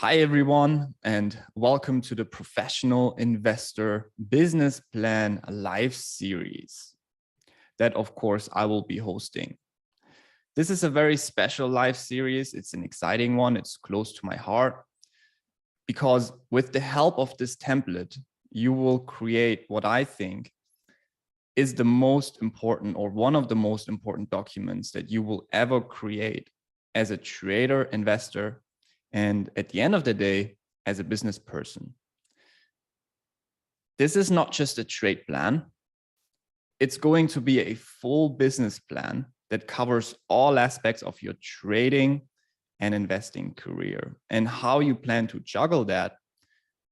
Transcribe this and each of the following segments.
Hi, everyone, and welcome to the Professional Investor Business Plan Live series that, of course, I will be hosting. This is a very special live series. It's an exciting one. It's close to my heart because with the help of this template, you will create what I think is the most important or one of the most important documents that you will ever create as a trader, investor, and at the end of the day, as a business person. This is not just a trade plan. It's going to be a full business plan that covers all aspects of your trading and investing career and how you plan to juggle that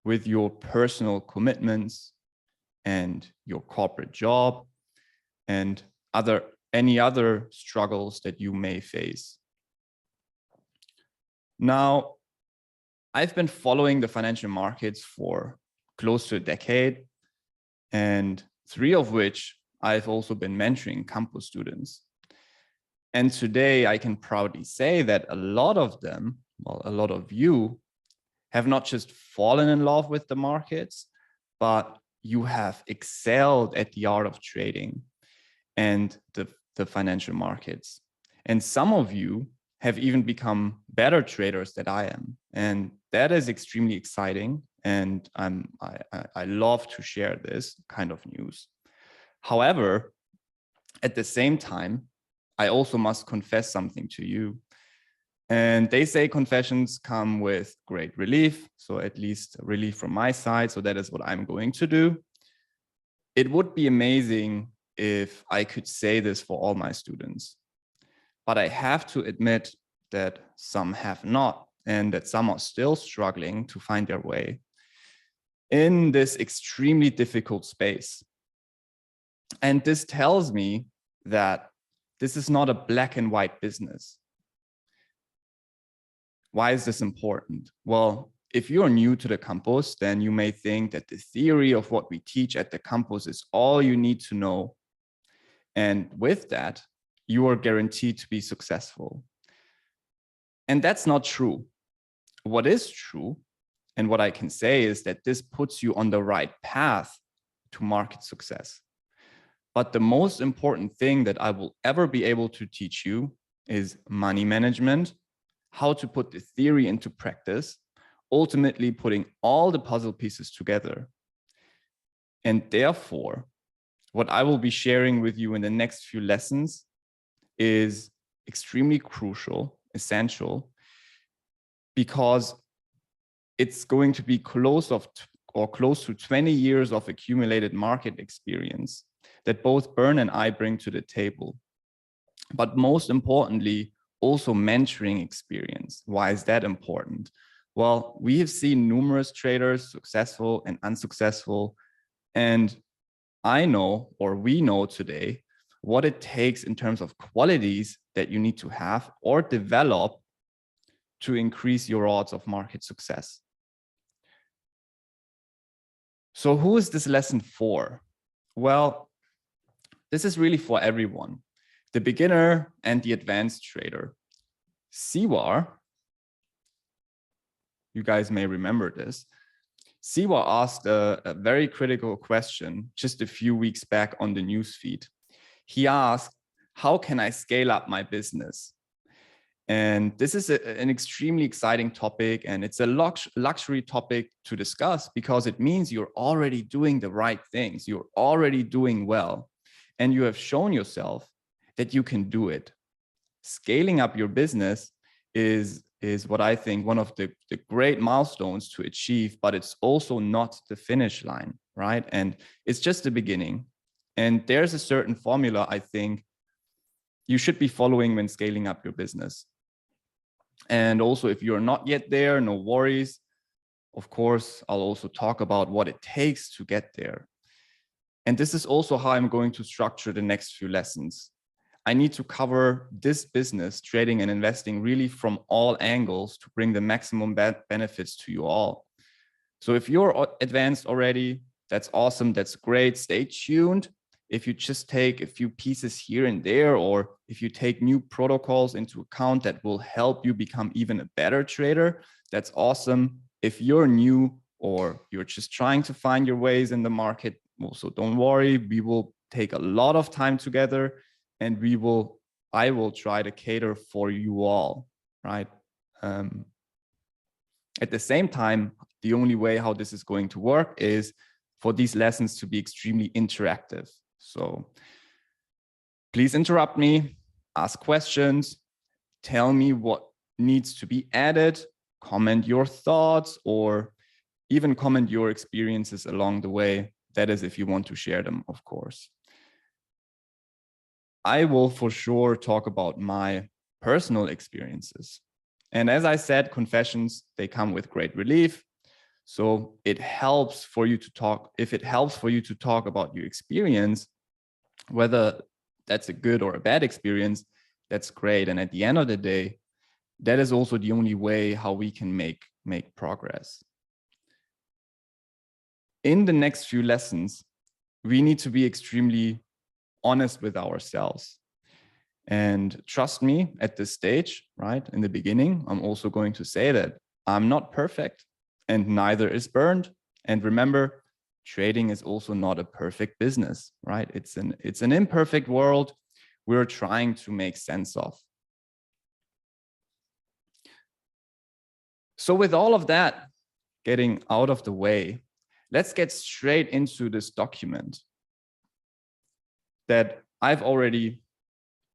with your personal commitments and your corporate job and any other struggles that you may face. Now, I've been following the financial markets for close to a decade, and 3 of which I've also been mentoring campus students. And today I can proudly say that a lot of them, well, a lot of you have not just fallen in love with the markets, but you have excelled at the art of trading and the financial markets. And some of you have even become better traders than I am. And that is extremely exciting. And I love to share this kind of news. However, at the same time, I also must confess something to you. And they say confessions come with great relief. So at least relief from my side. So that is what I'm going to do. It would be amazing if I could say this for all my students. But I have to admit that some have not, and that some are still struggling to find their way in this extremely difficult space. And this tells me that this is not a black and white business. Why is this important? Well, if you're new to the campus, then you may think that the theory of what we teach at the campus is all you need to know. And with that, you are guaranteed to be successful. And that's not true. What is true, and what I can say is that this puts you on the right path to market success. But the most important thing that I will ever be able to teach you is money management, how to put the theory into practice, ultimately putting all the puzzle pieces together. And therefore, what I will be sharing with you in the next few lessons is extremely crucial, essential, because it's going to be close to 20 years of accumulated market experience that both Bern and I bring to the table. But most importantly, also mentoring experience. Why is that important? Well, we have seen numerous traders, successful and unsuccessful, and I know, or we know today, what it takes in terms of qualities that you need to have or develop to increase your odds of market success. So who is this lesson for? Well, this is really for everyone, the beginner and the advanced trader. Siwa, you guys may remember this, Siwa asked a very critical question just a few weeks back on the newsfeed. He asked, how can I scale up my business? And this is an extremely exciting topic, and it's a luxury topic to discuss because it means you're already doing the right things. You're already doing well, and you have shown yourself that you can do it. Scaling up your business is what I think one of the great milestones to achieve, but it's also not the finish line, right? And it's just the beginning. And there's a certain formula I think you should be following when scaling up your business. And also, if you're not yet there, no worries. Of course, I'll also talk about what it takes to get there. And this is also how I'm going to structure the next few lessons. I need to cover this business, trading and investing, really from all angles to bring the maximum benefits to you all. So if you're advanced already, that's awesome. That's great. Stay tuned. if you just take a few pieces here and there, or if you take new protocols into account that will help you become even a better trader, that's awesome. If you're new or you're just trying to find your ways in the market, also don't worry, we will take a lot of time together, and I will try to cater for you all, right? At the same time, the only way how this is going to work is for these lessons to be extremely interactive. So please interrupt me, ask questions, tell me what needs to be added, comment your thoughts, or even comment your experiences along the way. That is if you want to share them, of course. I will for sure talk about my personal experiences. And as I said, confessions, they come with great relief. So it helps for you to talk, if it helps for you to talk about your experience, whether that's a good or a bad experience, that's great. And at the end of the day, that is also the only way how we can make progress. In the next few lessons, we need to be extremely honest with ourselves. And trust me, at this stage, right, in the beginning, I'm also going to say that I'm not perfect and neither is Bernd. And remember, trading is also not a perfect business, right? It's an imperfect world we're trying to make sense of. So with all of that getting out of the way, let's get straight into this document that I've already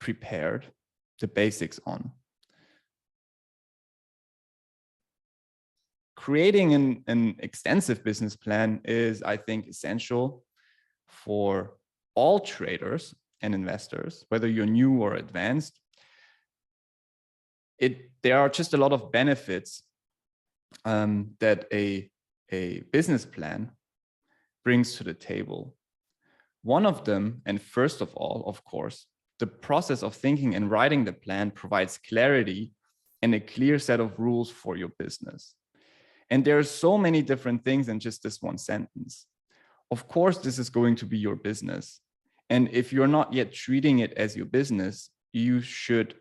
prepared the basics on. Creating an extensive business plan is, I think, essential for all traders and investors, whether you're new or advanced. There are just a lot of benefits that a business plan brings to the table. One of them, and first of all, of course, the process of thinking and writing the plan provides clarity and a clear set of rules for your business. And there are so many different things in just this one sentence. Of course, this is going to be your business. And if you're not yet treating it as your business, you should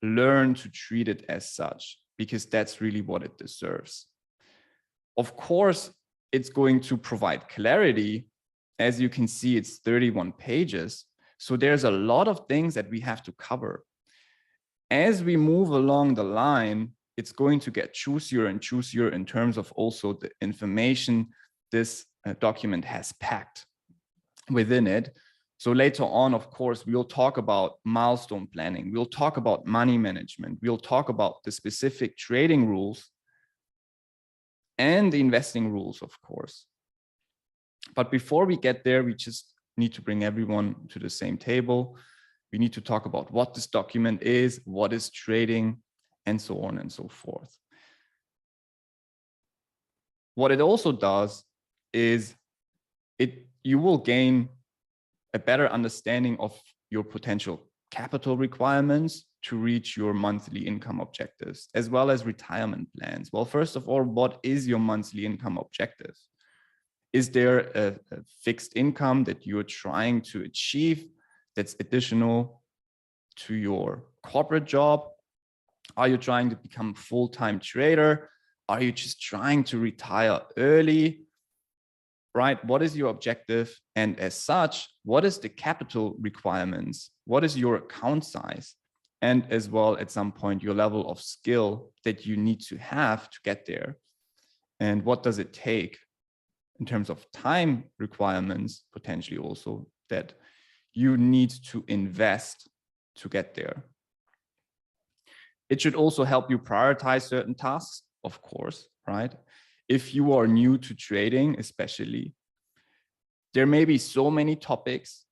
learn to treat it as such, because that's really what it deserves. Of course, it's going to provide clarity. As you can see, it's 31 pages. So there's a lot of things that we have to cover. As we move along the line, it's going to get juicier and juicier in terms of also the information this document has packed within it. So later on, of course, we'll talk about milestone planning. We'll talk about money management. We'll talk about the specific trading rules and the investing rules, of course. But before we get there, we just need to bring everyone to the same table. We need to talk about what this document is, what is trading, and so on and so forth. What it also does is you will gain a better understanding of your potential capital requirements to reach your monthly income objectives, as well as retirement plans. Well, first of all, what is your monthly income objective? Is there a fixed income that you're trying to achieve that's additional to your corporate job? Are you trying to become a full-time trader? Are you just trying to retire early? Right? What is your objective? And as such, what is the capital requirements? What is your account size? And as well, at some point, your level of skill that you need to have to get there. And what does it take in terms of time requirements, potentially also, that you need to invest to get there. It should also help you prioritize certain tasks, of course, right? If you are new to trading, especially, there may be so many topics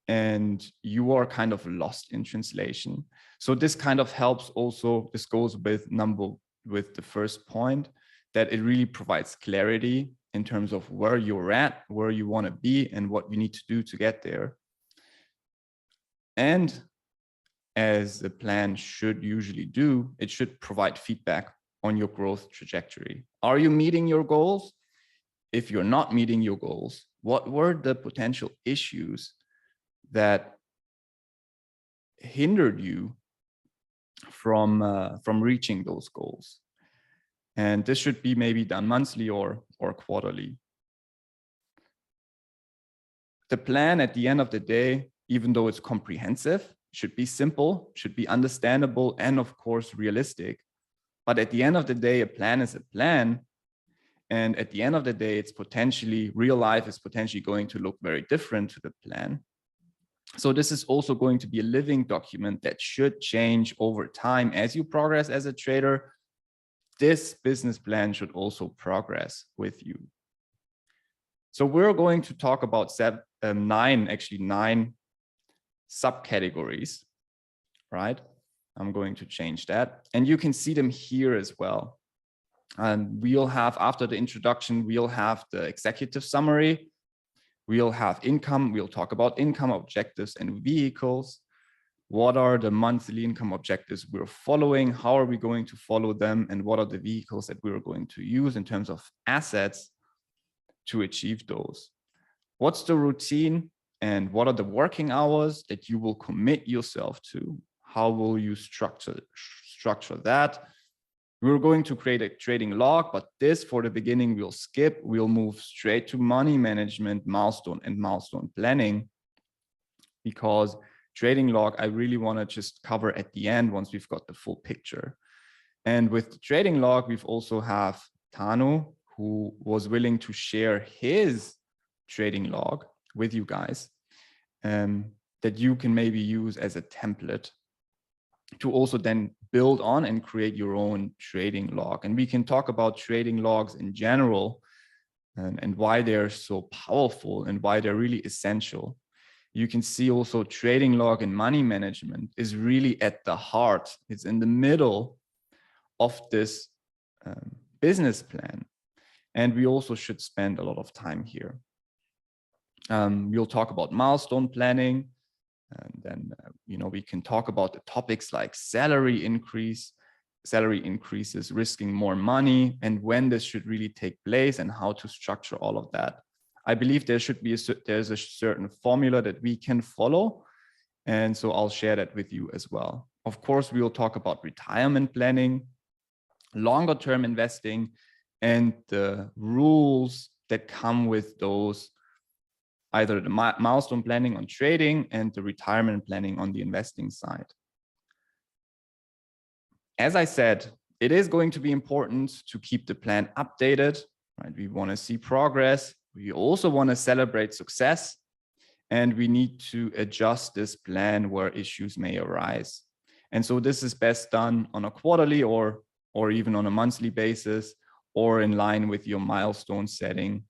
and you are kind of lost in translation. So this kind of helps also, this goes with the first point, that it really provides clarity in terms of where you're at, where you want to be, and what you need to do to get there. And as the plan should usually do, it should provide feedback on your growth trajectory. Are you meeting your goals? If you're not meeting your goals, what were the potential issues that hindered you from reaching those goals. And this should be maybe done monthly or quarterly. The plan at the end of the day, even though it's comprehensive, should be simple, should be understandable, and of course realistic. But at the end of the day, a plan is a plan. And at the end of the day, it's potentially, real life is potentially going to look very different to the plan. So this is also going to be a living document that should change over time as you progress as a trader. This business plan should also progress with you. So we're going to talk about nine subcategories, right? I'm going to change that. And you can see them here as well. And we'll have, after the introduction, we'll have the executive summary. We'll have income. We'll talk about income objectives and vehicles. What are the monthly income objectives we're following? How are we going to follow them? And what are the vehicles that we're going to use in terms of assets to achieve those? What's the routine and what are the working hours that you will commit yourself to? How will you structure that? We're going to create a trading log, but this for the beginning we'll skip. We'll move straight to money management, milestone and milestone planning, because trading log, I really want to just cover at the end once we've got the full picture. And with the trading log, we've also have Tanu, who was willing to share his trading log with you guys, that you can maybe use as a template to also then build on and create your own trading log. And we can talk about trading logs in general and why they're so powerful and why they're really essential. You can see also trading log and money management is really at the heart. It's in the middle of this business plan. And we also should spend a lot of time here. We'll talk about milestone planning. And then, we can talk about the topics like salary increases, risking more money, and when this should really take place and how to structure all of that. I believe there's a certain formula that we can follow. And so I'll share that with you as well. Of course, we'll talk about retirement planning, longer term investing, and the rules that come with those, either the milestone planning on trading and the retirement planning on the investing side. As I said, it is going to be important to keep the plan updated, right? We want to see progress. We also want to celebrate success, and we need to adjust this plan where issues may arise. And so this is best done on a quarterly or even on a monthly basis, or in line with your milestone setting,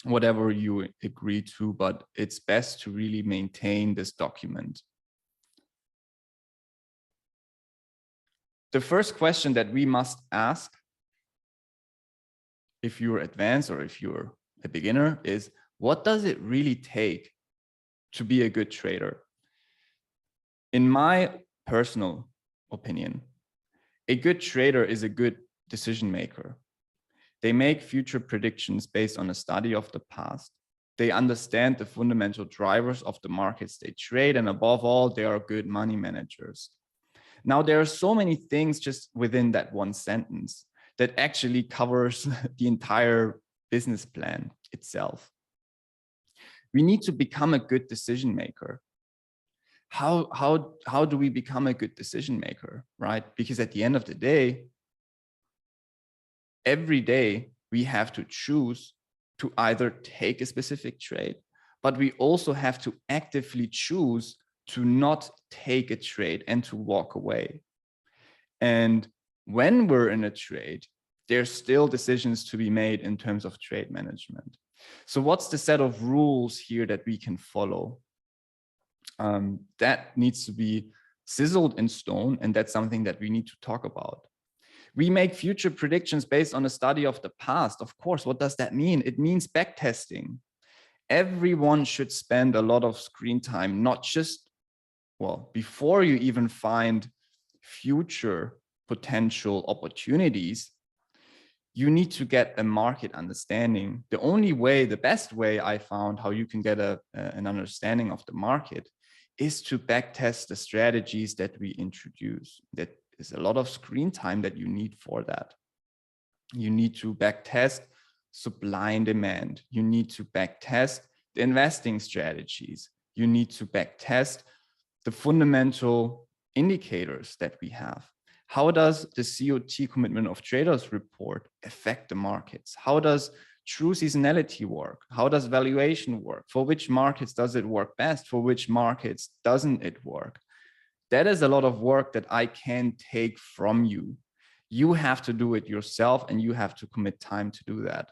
whatever you agree to, but it's best to really maintain this document. The first question that we must ask, if you're advanced or if you're a beginner, is what does it really take to be a good trader? In my personal opinion, a good trader is a good decision maker. They make future predictions based on a study of the past. They understand the fundamental drivers of the markets they trade, and above all, they are good money managers. Now, there are so many things just within that one sentence that actually covers the entire business plan itself. We need to become a good decision maker. How do we become a good decision maker, right? Because at the end of the day, every day we have to choose to either take a specific trade, but we also have to actively choose to not take a trade and to walk away. And when we're in a trade, there's still decisions to be made in terms of trade management. So what's the set of rules here that we can follow? That needs to be sizzled in stone, and that's something that we need to talk about. We make future predictions based on a study of the past. Of course, what does that mean? It means backtesting. Everyone should spend a lot of screen time, not just, before you even find future potential opportunities, you need to get a market understanding. The only way, the best way I found how you can get an understanding of the market is to backtest the strategies that we introduce. That is a lot of screen time that you need for that. You need to backtest supply and demand. You need to backtest the investing strategies. You need to backtest the fundamental indicators that we have. How does the COT commitment of traders report affect the markets? How does true seasonality work? How does valuation work? For which markets does it work best? For which markets doesn't it work? That is a lot of work that I can take from you. You have to do it yourself, and you have to commit time to do that.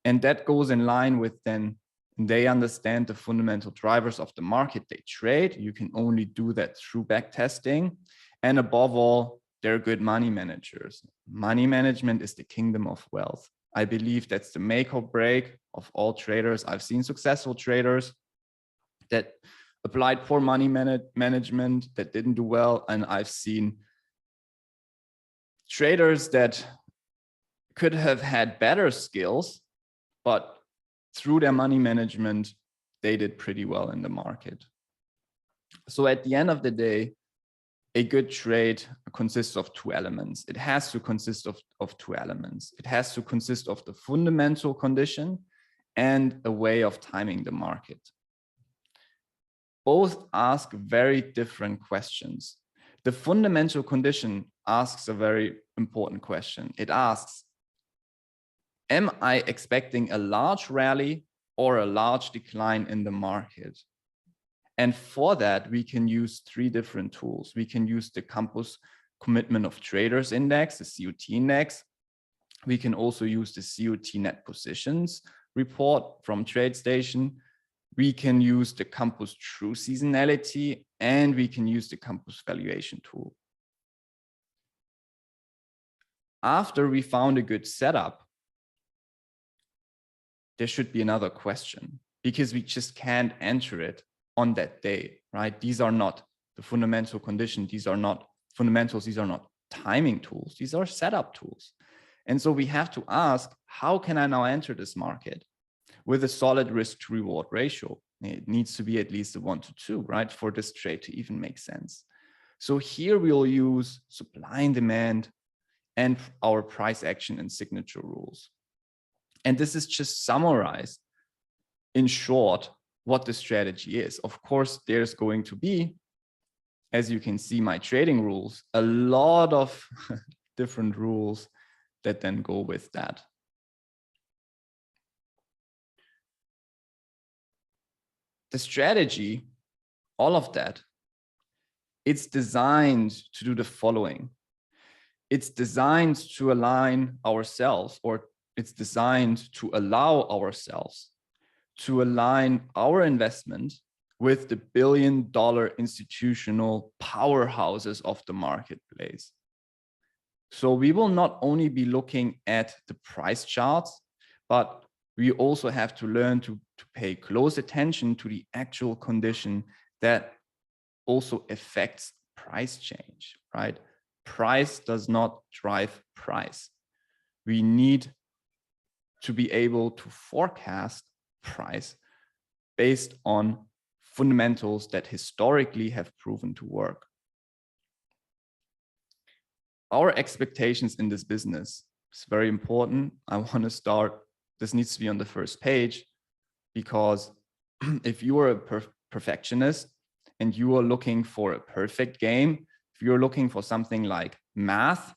And that goes in line with then they understand the fundamental drivers of the market they trade. You can only do that through backtesting. And above all, they're good money managers. Money management is the kingdom of wealth. I believe that's the make or break of all traders. I've seen successful traders that applied poor money management that didn't do well. And I've seen traders that could have had better skills, but through their money management, they did pretty well in the market. So at the end of the day, a good trade consists of two elements. It has to consist of two elements. It has to consist of the fundamental condition and a way of timing the market. Both ask very different questions. The fundamental condition asks a very important question. It asks, am I expecting a large rally or a large decline in the market? And for that, we can use three different tools. We can use the Campus Commitment of Traders Index, the COT index. We can also use the COT net positions report from TradeStation. We can use the Campus True Seasonality, and we can use the Campus Valuation tool. After we found a good setup, there should be another question, because we just can't enter it on that day, right? These are not the fundamental conditions. These are not fundamentals. These are not timing tools. These are setup tools. And so we have to ask, how can I now enter this market with a solid risk to reward ratio? It needs to be at least a 1 to 2, right? For this trade to even make sense. So here we'll use supply and demand and our price action and signature rules. And this is just summarized in short what the strategy is. Of course, there's going to be, as you can see, my trading rules, a lot of different rules that then go with that. The strategy, all of that, it's designed to do the following. It's designed to align ourselves, or it's designed to allow ourselves to align our investment with the billion-dollar institutional powerhouses of the marketplace. So we will not only be looking at the price charts, but we also have to learn to pay close attention to the actual condition that also affects price change, right? Price does not drive price. We need to be able to forecast price based on fundamentals that historically have proven to work. Our expectations in this business is very important. I want to start, this needs to be on the first page, because if you are a perfectionist and you are looking for a perfect game, if you're looking for something like math,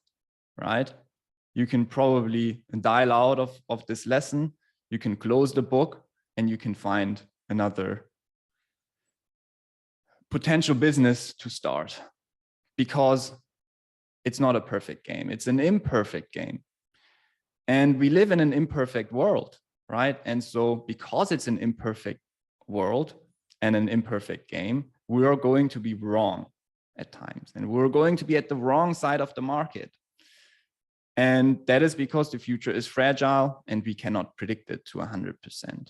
right? You can probably dial out of this lesson. You can close the book and you can find another potential business to start, because it's not a perfect game. It's an imperfect game. And we live in an imperfect world, right? And so because it's an imperfect world and an imperfect game, we are going to be wrong at times. And we're going to be at the wrong side of the market. And that is because the future is fragile and we cannot predict it to 100%.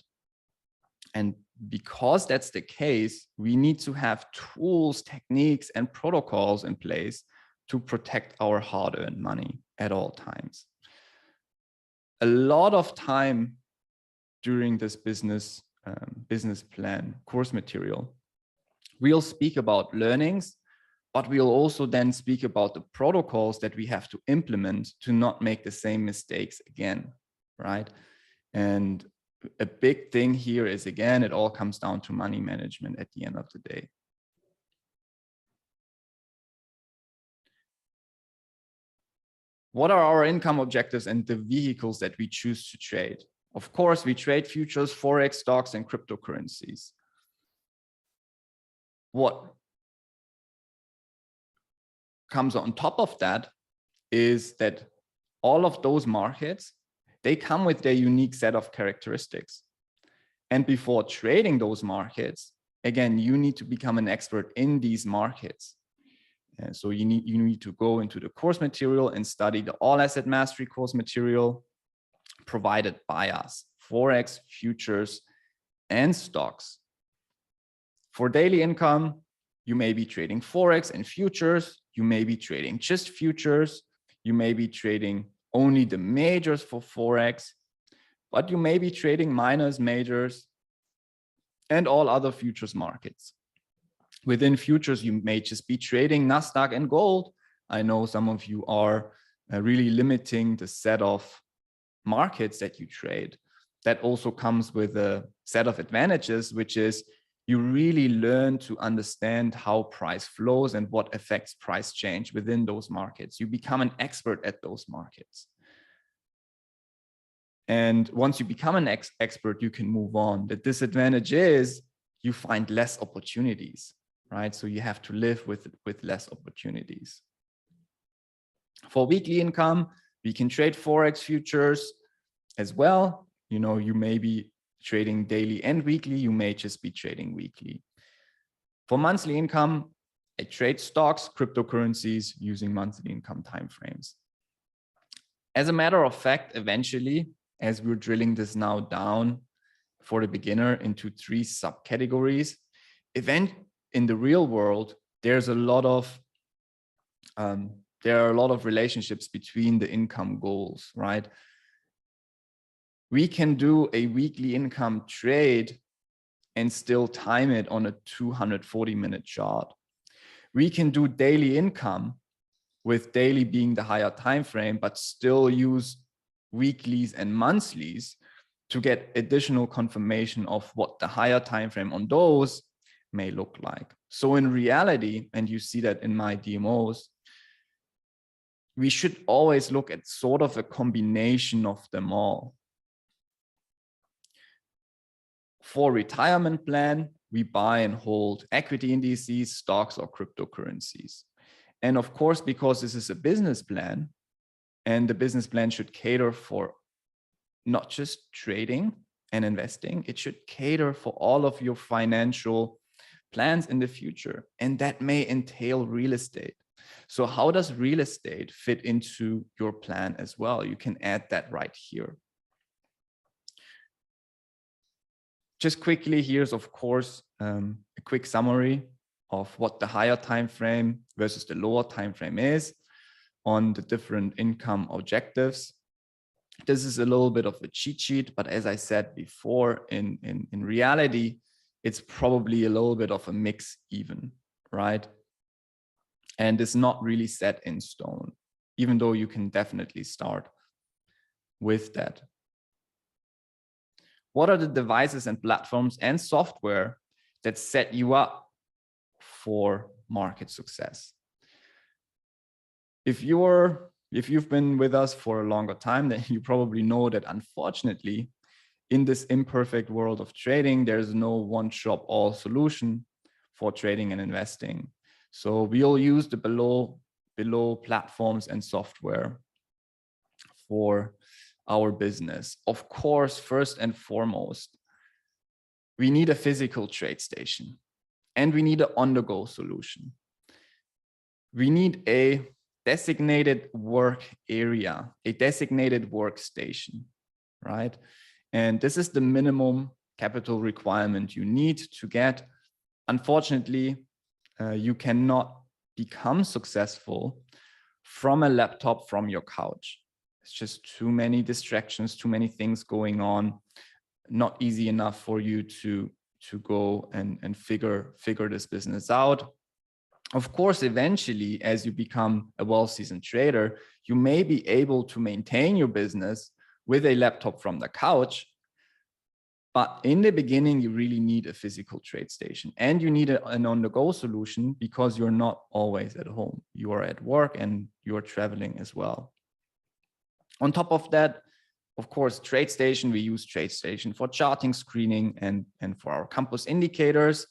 And because that's the case, we need to have tools, techniques, and protocols in place to protect our hard-earned money at all times. a lot of time during this business plan course material. We'll speak about learnings, but we'll also then speak about the protocols that we have to implement to not make the same mistakes again, right? And a big thing here is, again, it all comes down to money management at the end of the day. What are our income objectives and the vehicles that we choose to trade? Of course, we trade futures, Forex, stocks, and cryptocurrencies. What comes on top of that is that all of those markets, they come with their unique set of characteristics. And before trading those markets, again, you need to become an expert in these markets. And so you need to go into the course material and study the All Asset Mastery course material provided by us, Forex, futures, and stocks. For daily income, you may be trading Forex and futures. You may be trading just futures. You may be trading only the majors for Forex, but you may be trading minors, majors, and all other futures markets. Within futures, you may just be trading Nasdaq and gold. I know some of you are really limiting the set of markets that you trade. That also comes with a set of advantages, which is you really learn to understand how price flows and what affects price change within those markets. You become an expert at those markets. And once you become an expert, you can move on. The disadvantage is you find less opportunities, right? So you have to live with less opportunities. For weekly income, we can trade Forex futures as well. You know, you may be trading daily and weekly. You may just be trading weekly. For monthly income, I trade stocks, cryptocurrencies using monthly income timeframes. As a matter of fact, eventually, as we're drilling this now down for the beginner into 3 subcategories, in the real world, there are a lot of relationships between the income goals, right? We can do a weekly income trade and still time it on a 240-minute chart. We can do daily income, with daily being the higher time frame, but still use weeklies and monthlies to get additional confirmation of what the higher time frame on those may look like. So in reality, and you see that in my DMOs, we should always look at sort of a combination of them all. For retirement plan, we buy and hold equity indices, stocks, or cryptocurrencies. And of course, because this is a business plan, and the business plan should cater for not just trading and investing, it should cater for all of your financial plans in the future. And that may entail real estate. So how does real estate fit into your plan as well? You can add that right here. Just quickly, here's of course a quick summary of what the higher time frame versus the lower time frame is on the different income objectives. This is a little bit of a cheat sheet, but as I said before, in reality, it's probably a little bit of a mix even, right? And it's not really set in stone, even though you can definitely start with that. What are the devices and platforms and software that set you up for market success? If you've been with us for a longer time, then you probably know that unfortunately, in this imperfect world of trading, there's no one-shop-all solution for trading and investing. So we'll use the below platforms and software for our business. Of course, first and foremost, we need a physical trade station and we need an on-the-go solution. We need a designated work area, a designated workstation, right? And this is the minimum capital requirement you need to get. Unfortunately, you cannot become successful from a laptop from your couch. It's just too many distractions, too many things going on, not easy enough for you to go and figure this business out. Of course, eventually, as you become a well-seasoned trader, you may be able to maintain your business with a laptop from the couch. But in the beginning, you really need a physical trade station, and you need an on-the-go solution because you're not always at home. You are at work and you're traveling as well. On top of that, of course, TradeStation, we use TradeStation for charting, screening, and for our campus indicators.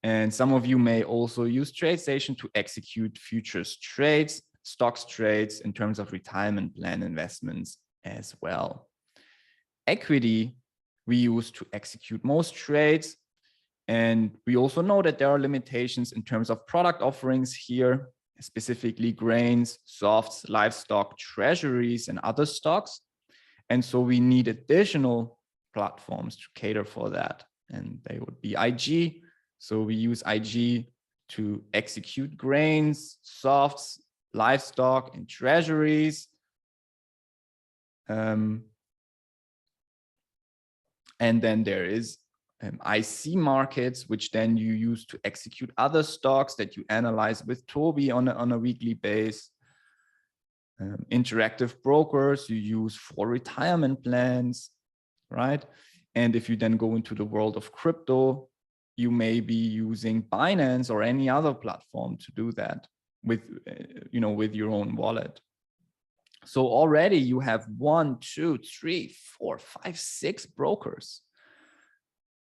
And some of you may also use TradeStation to execute futures trades, stocks trades in terms of retirement plan investments as well. Equity we use to execute most trades. And we also know that there are limitations in terms of product offerings here, specifically grains, softs, livestock, treasuries, and other stocks. And so we need additional platforms to cater for that. And they would be IG. So we use IG to execute grains, softs, livestock, and treasuries. And then there is IC markets, which then you use to execute other stocks that you analyze with Toby on a weekly basis. Interactive brokers you use for retirement plans, right? And if you then go into the world of crypto, you may be using Binance or any other platform to do that with, with your own wallet. So already you have 1, 2, 3, 4, 5, 6 brokers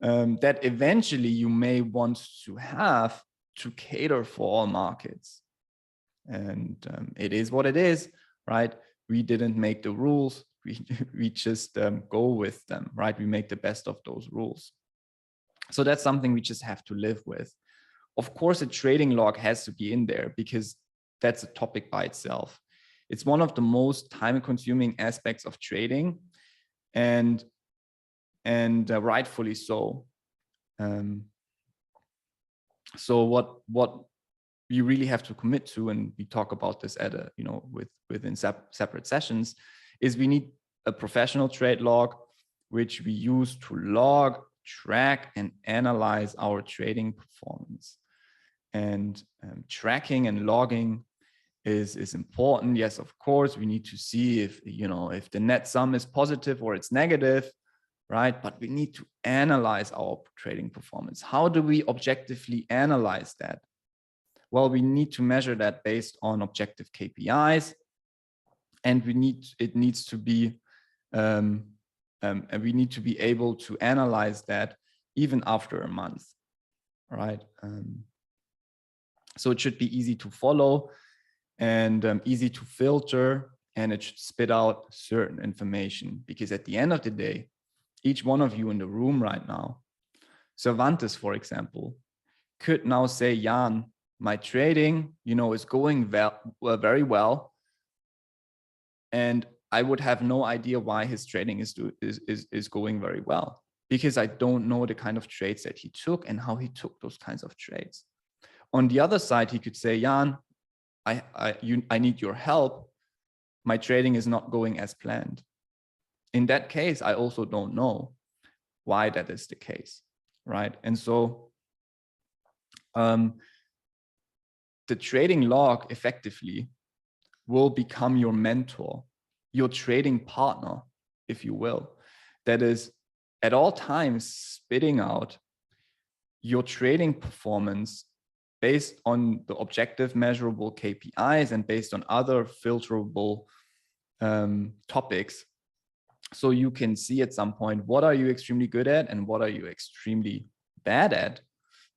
that eventually you may want to have to cater for all markets. And it is what it is, right? We didn't make the rules. We just go with them, right? We make the best of those rules. So that's something we just have to live with. Of course, a trading log has to be in there because that's a topic by itself. It's one of the most time-consuming aspects of trading, and rightfully so. So what you really have to commit to, and we talk about this at within separate sessions, is we need a professional trade log, which we use to log, track, and analyze our trading performance. And tracking and logging is important. Yes, of course, we need to see if the net sum is positive or it's negative, right? But we need to analyze our trading performance. How do we objectively analyze that? Well, we need to measure that based on objective KPIs, and it needs to be and we need to be able to analyze that even after a month, right? So it should be easy to follow and easy to filter, and it should spit out certain information, because at the end of the day, each one of you in the room right now, Cervantes, for example, could now say, Jan, my trading, is going very well, and I would have no idea why his trading is going very well, because I don't know the kind of trades that he took and how he took those kinds of trades. On the other side, he could say, Jan, I need your help. My trading is not going as planned. In that case, I also don't know why that is the case, right? And so the trading log effectively will become your mentor, your trading partner, if you will, that is at all times spitting out your trading performance based on the objective measurable KPIs and based on other filterable topics. So you can see at some point, what are you extremely good at and what are you extremely bad at?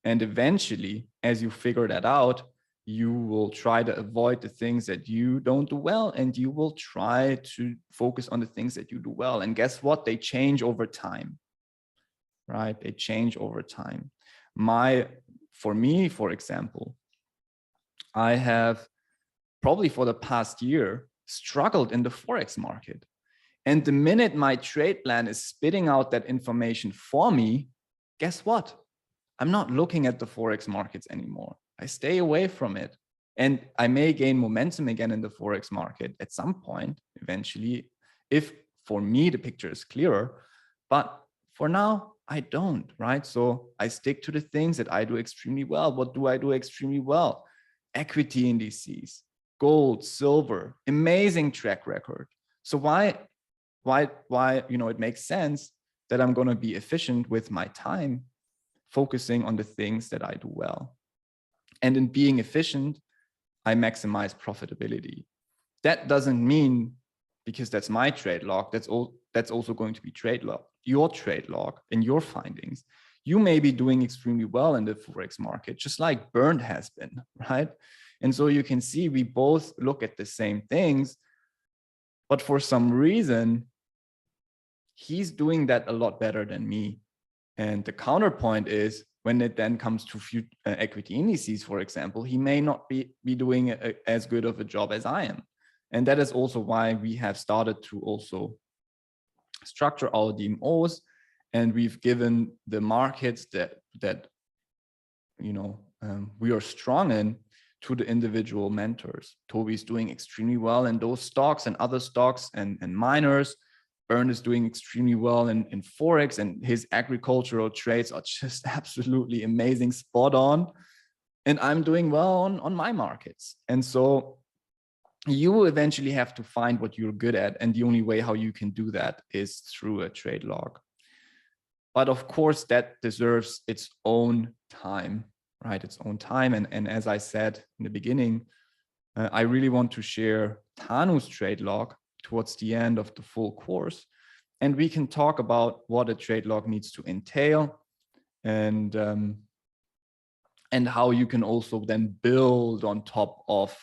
And eventually, as you figure that out, you will try to avoid the things that you don't do well, and you will try to focus on the things that you do well. And guess what? They change over time, right? They change over time. For me, for example, I have probably for the past year struggled in the Forex market. And the minute my trade plan is spitting out that information for me, guess what? I'm not looking at the Forex markets anymore. I stay away from it. And I may gain momentum again in the Forex market at some point, eventually, if for me the picture is clearer. But for now, I don't, right? So I stick to the things that I do extremely well. What do I do extremely well? Equity indices, gold, silver, amazing track record. So why, it makes sense that I'm going to be efficient with my time, focusing on the things that I do well. And in being efficient, I maximize profitability. That doesn't mean, because that's my trade log, that's also going to be trade log, your trade log and your findings. You may be doing extremely well in the Forex market, just like Bernd has been, right? And so you can see we both look at the same things, but for some reason, he's doing that a lot better than me. And the counterpoint is, when it then comes to equity indices, for example, he may not be doing as good of a job as I am. And that is also why we have started to also structure our DMOs, and we've given the markets that we are strong in to the individual mentors. Toby's doing extremely well in those stocks and other stocks and miners. Bernd is doing extremely well in Forex, and his agricultural trades are just absolutely amazing, spot on. And I'm doing well on my markets. And so you will eventually have to find what you're good at. And the only way how you can do that is through a trade log. But of course, that deserves its own time, right? Its own time. And as I said in the beginning, I really want to share Tanu's trade log towards the end of the full course. And we can talk about what a trade log needs to entail, and how you can also then build on top of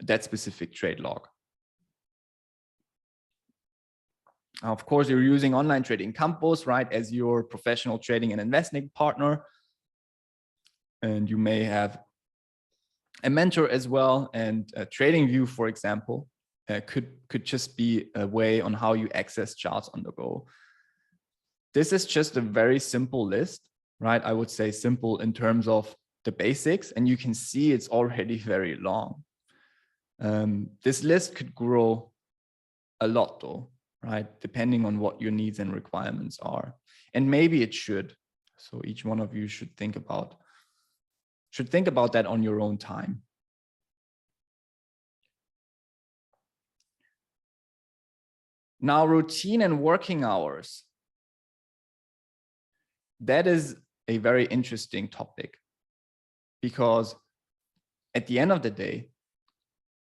that specific trade log. Of course, you're using Online Trading Campus, right, as your professional trading and investing partner. And you may have a mentor as well, and TradingView, for example, could just be a way on how you access charts on the go. This is just a very simple list, right? I would say simple in terms of the basics, and you can see it's already very long. This list could grow a lot though, right? Depending on what your needs and requirements are. And maybe it should. So each one of you should think about that on your own time. Now, routine and working hours. That is a very interesting topic, because at the end of the day,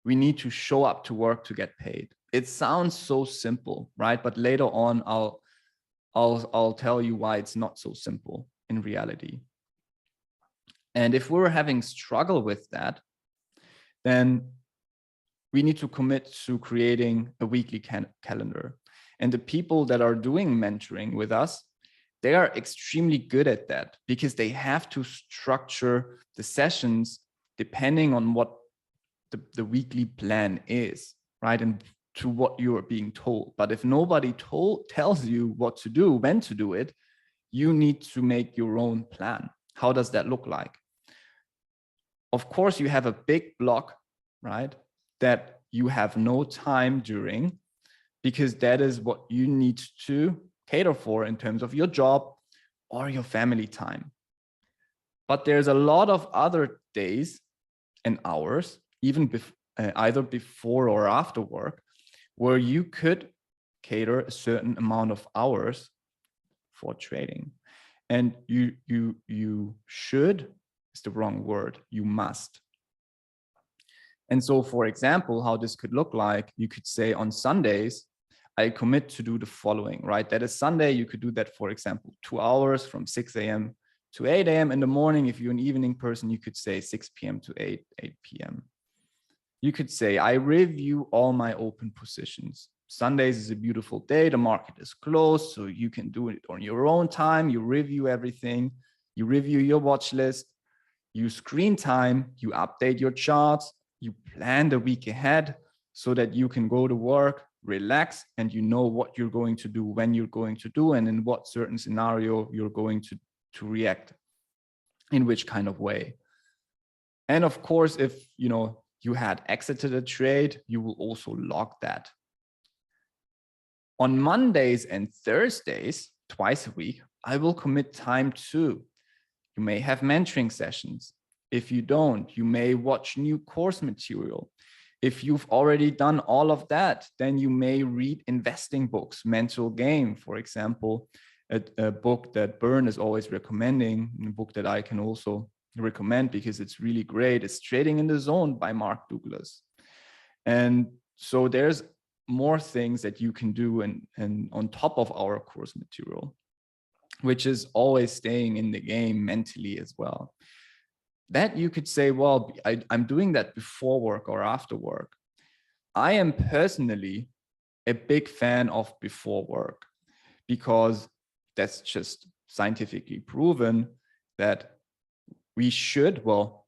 we need to show up to work to get paid. It sounds so simple, right? But later on, I'll tell you why it's not so simple in reality. And if we're having struggle with that, then we need to commit to creating a weekly calendar. And the people that are doing mentoring with us, they are extremely good at that, because they have to structure the sessions depending on what the weekly plan is, right? And to what you are being told. But if nobody tells you what to do, when to do it, you need to make your own plan. How does that look like? Of course, you have a big block, right, that you have no time during, because that is what you need to cater for in terms of your job or your family time. But there's a lot of other days and hours, even either before or after work, where you could cater a certain amount of hours for trading. And you should is the wrong word, you must. And so, for example, how this could look like, you could say on Sundays, I commit to do the following, right? That is Sunday, you could do that, for example, 2 hours from 6 a.m. to 8 a.m. in the morning. If you're an evening person, you could say 6 p.m. to 8 p.m. You could say, I review all my open positions. Sundays is a beautiful day, the market is closed, so you can do it on your own time. You review everything, you review your watch list, you screen time, you update your charts, you plan the week ahead so that you can go to work, relax, and you know what you're going to do, when you're going to do, and in what certain scenario you're going to react, in which kind of way. And of course, if you had exited a trade, you will also log that. On Mondays and Thursdays, twice a week, I will commit time to. You may have mentoring sessions. If you don't, you may watch new course material. If you've already done all of that, then you may read investing books, Mental Game, for example, a book that Bern is always recommending, a book that I can also recommend because it's really great. It's Trading in the Zone by Mark Douglas. And so there's more things that you can do and on top of our course material, which is always staying in the game mentally as well. That you could say, well, I'm doing that before work or after work. I am personally a big fan of before work because that's just scientifically proven that we should, well,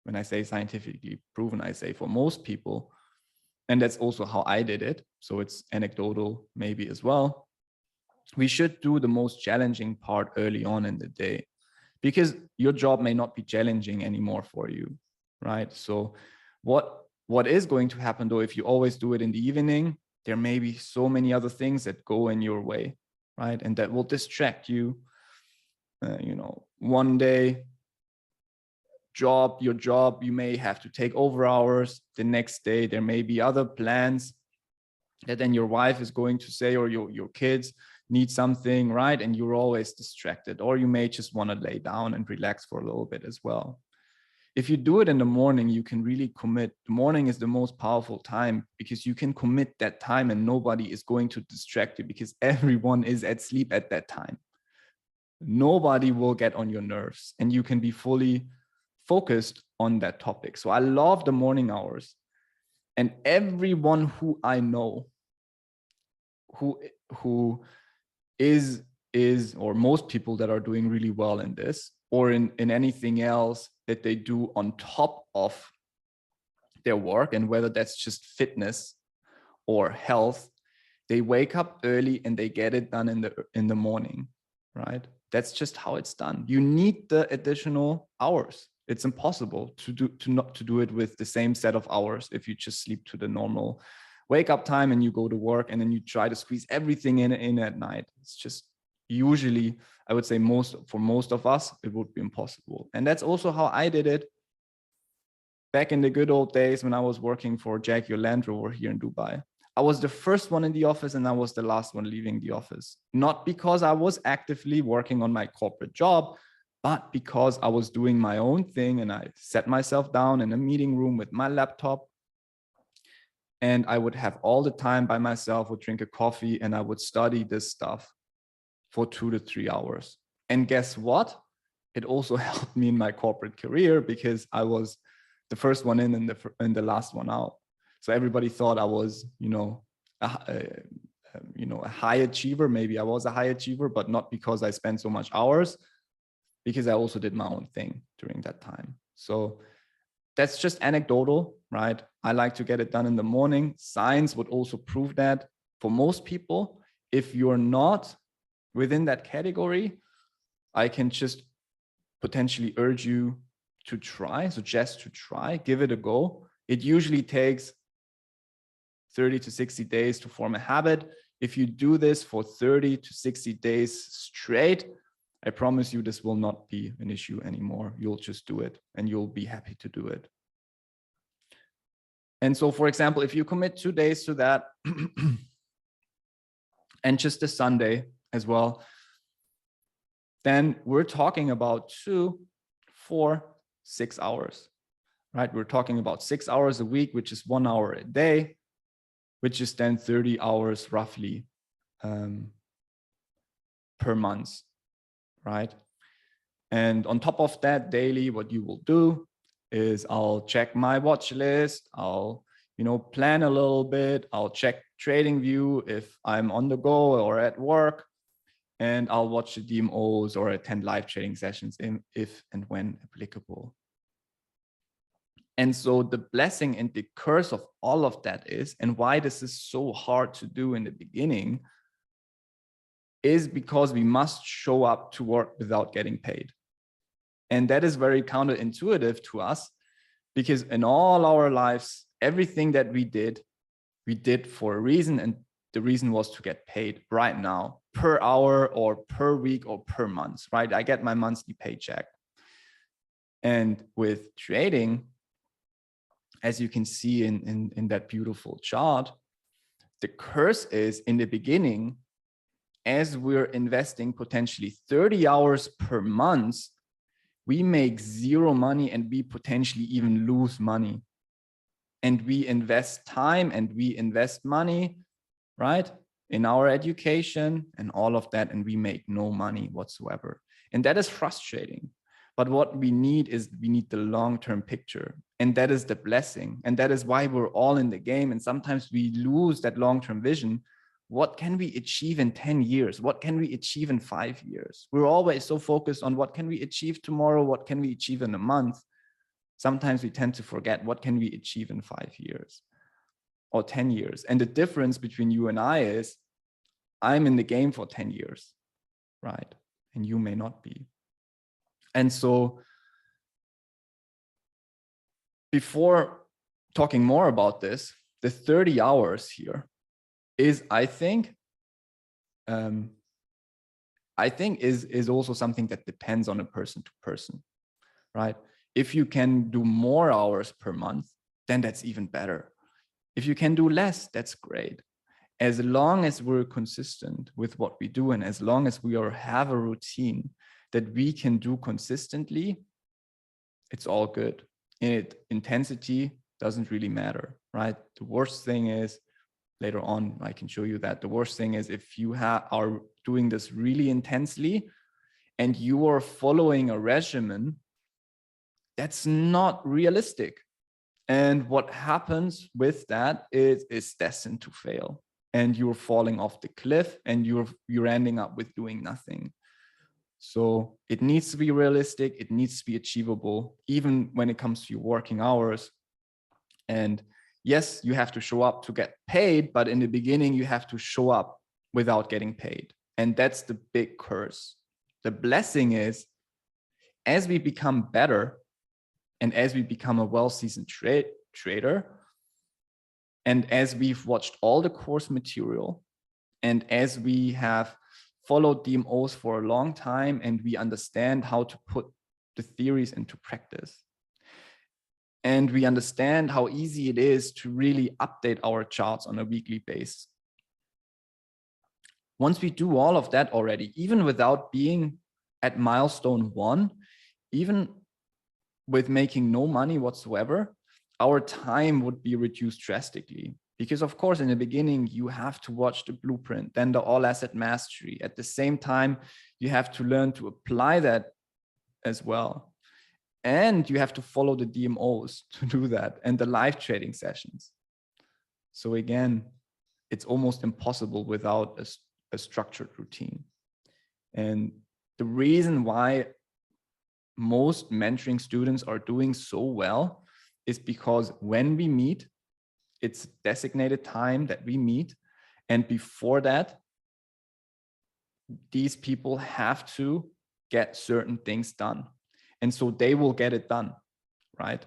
when I say scientifically proven, I say for most people, and that's also how I did it. So it's anecdotal maybe as well. We should do the most challenging part early on in the day because your job may not be challenging anymore for you, right? So what is going to happen though, if you always do it in the evening, there may be so many other things that go in your way, right? And that will distract you. One day, your job, you may have to take over hours. The next day, there may be other plans that then your wife is going to say, or your kids need something, right? And you're always distracted, or you may just want to lay down and relax for a little bit as well. If you do it in the morning, you can really commit. The morning is the most powerful time because you can commit that time and nobody is going to distract you because everyone is at sleep at that time. Nobody will get on your nerves and you can be fully focused on that topic. So I love the morning hours. And everyone who I know who is or most people that are doing really well in this or in anything else that they do on top of their work, and whether that's just fitness or health, they wake up early and they get it done in the morning, right? That's just how it's done. You need the additional hours. It's impossible to not do it with the same set of hours if you just sleep to the normal wake up time and you go to work and then you try to squeeze everything in at night. It's just usually, I would say for most of us, it would be impossible. And that's also how I did it back in the good old days when I was working for Jaguar Land Rover here in Dubai. I was the first one in the office and I was the last one leaving the office. Not because I was actively working on my corporate job, but because I was doing my own thing and I sat myself down in a meeting room with my laptop and I would have all the time by myself, would drink a coffee and I would study this stuff for 2 to 3 hours. And guess what? It also helped me in my corporate career because I was the first one in and the last one out. So everybody thought I was, a high achiever. Maybe I was a high achiever, but not because I spent so much hours, because I also did my own thing during that time. So that's just anecdotal, right? I like to get it done in the morning. Science would also prove that for most people, if you're not within that category, I can just potentially urge you to suggest to try, give it a go. It usually takes 30 to 60 days to form a habit. If you do this for 30 to 60 days straight, I promise you this will not be an issue anymore. You'll just do it and you'll be happy to do it. And so, for example, if you commit 2 days to that and just a Sunday as well, then we're talking about 2, 4, 6 hours, right? We're talking about 6 hours a week, which is 1 hour a day, which is then 30 hours roughly per month, right? And on top of that, daily, what you will do is I'll check my watch list. I'll, plan a little bit. I'll check TradingView if I'm on the go or at work, and I'll watch the DMOs or attend live trading sessions if and when applicable. And so the blessing and the curse of all of that is, and why this is so hard to do in the beginning, is because we must show up to work without getting paid. And that is very counterintuitive to us Because in all our lives, everything that we did for a reason, and the reason was to get paid right now, per hour or per week or per month, right? I get my monthly paycheck. And with trading, as you can see in that beautiful chart, the curse is in the beginning, as we're investing potentially 30 hours per month, we make zero money and we potentially even lose money. And we invest time and we invest money, right, in our education and all of that, and we make no money whatsoever. And that is frustrating. But what we need is we need the long-term picture. And that is the blessing. And that is why we're all in the game. And sometimes we lose that long-term vision. What can we achieve in 10 years? What can we achieve in 5 years? We're always so focused on what can we achieve tomorrow? What can we achieve in a month? Sometimes we tend to forget what can we achieve in 5 years or 10 years. And the difference between you and I is I'm in the game for 10 years, right? And you may not be. And so before talking more about this, the 30 hours here is, I think is also something that depends on a person to person, right? If you can do more hours per month, then that's even better. If you can do less, that's great. As long as we're consistent with what we do, and as long as we have a routine that we can do consistently, it's all good. Intensity doesn't really matter, right? The worst thing is, later on, I can show you that the worst thing is if you are doing this really intensely and you are following a regimen that's not realistic. And what happens with that is it's destined to fail. And you're falling off the cliff and you're ending up with doing nothing. So it needs to be realistic. It needs to be achievable, even when it comes to your working hours. And yes, you have to show up to get paid, but in the beginning, you have to show up without getting paid. And that's the big curse. The blessing is, as we become better and as we become a well-seasoned trader, and as we've watched all the course material, and as we have followed DMOs for a long time, and we understand how to put the theories into practice, and we understand how easy it is to really update our charts on a weekly basis. Once we do all of that already, even without being at milestone 1, even with making no money whatsoever, our time would be reduced drastically. Because of course, in the beginning, you have to watch the blueprint, then the all asset mastery. At the same time, you have to learn to apply that as well. And you have to follow the DMOs to do that, and the live trading sessions. So again, it's almost impossible without a structured routine. And the reason why most mentoring students are doing so well is because when we meet, it's designated time that we meet. And before that, these people have to get certain things done. And so they will get it done, right?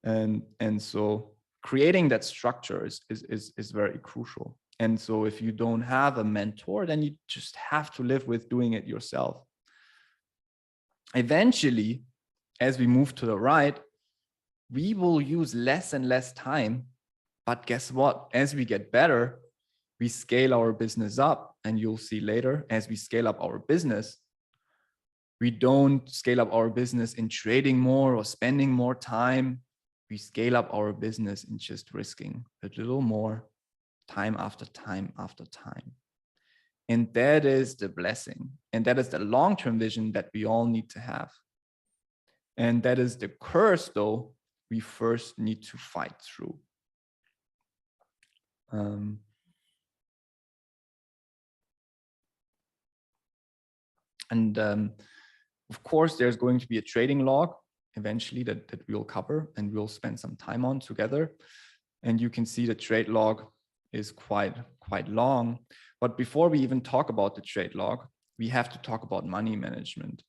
And so creating that structure is very crucial. And so if you don't have a mentor, then you just have to live with doing it yourself. Eventually, as we move to the right, we will use less and less time. But guess what? As we get better, we scale our business up. And you'll see later, as we scale up our business, we don't scale up our business in trading more or spending more time. We scale up our business in just risking a little more time after time after time. And that is the blessing. And that is the long-term vision that we all need to have. And that is the curse, though, we first need to fight through. Of course, there's going to be a trading log eventually that we'll cover and we'll spend some time on together. And you can see the trade log is quite long. But before we even talk about the trade log, we have to talk about money management.